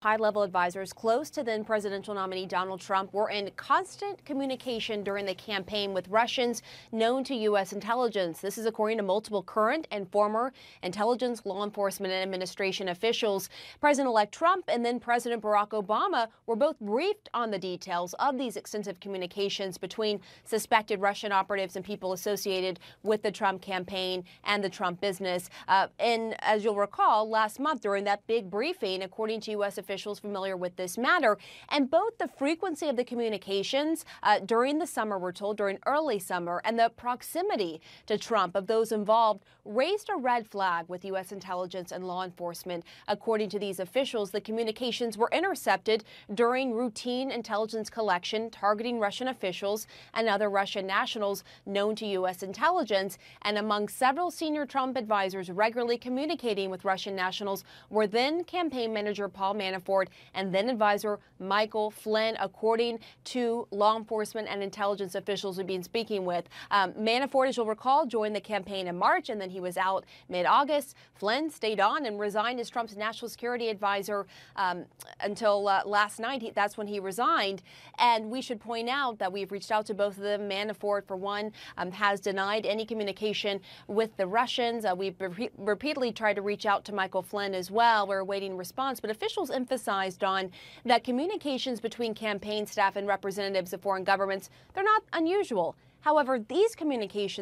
High-level advisors close to then presidential nominee Donald Trump were in constant communication during the campaign with Russians known to U.S. intelligence. This is according to multiple current and former intelligence, law enforcement, and administration officials. President-elect Trump and then President Barack Obama were both briefed on the details of these extensive communications between suspected Russian operatives and people associated with the Trump campaign and the Trump business. And as you'll recall, last month during that big briefing, according to U.S. officials familiar with this matter, and both the frequency of the communications during the summer, we're told, during early summer, and the proximity to Trump of those involved raised a red flag with U.S. intelligence and law enforcement. According to these officials, the communications were intercepted during routine intelligence collection targeting Russian officials and other Russian nationals known to U.S. intelligence. And among several senior Trump advisors regularly communicating with Russian nationals were then campaign manager Paul Manafort and then advisor Michael Flynn, according to law enforcement and intelligence officials we've been speaking with. Manafort, as you'll recall, joined the campaign in March, and then he was out mid-August. Flynn stayed on and resigned as Trump's national security advisor until last night. That's when he resigned. And we should point out that we've reached out to both of them. Manafort, for one, has denied any communication with the Russians. We've repeatedly tried to reach out to Michael Flynn as well. We're awaiting response, but officials emphasized on that communications between campaign staff and representatives of foreign governments, they're not unusual. However, these communications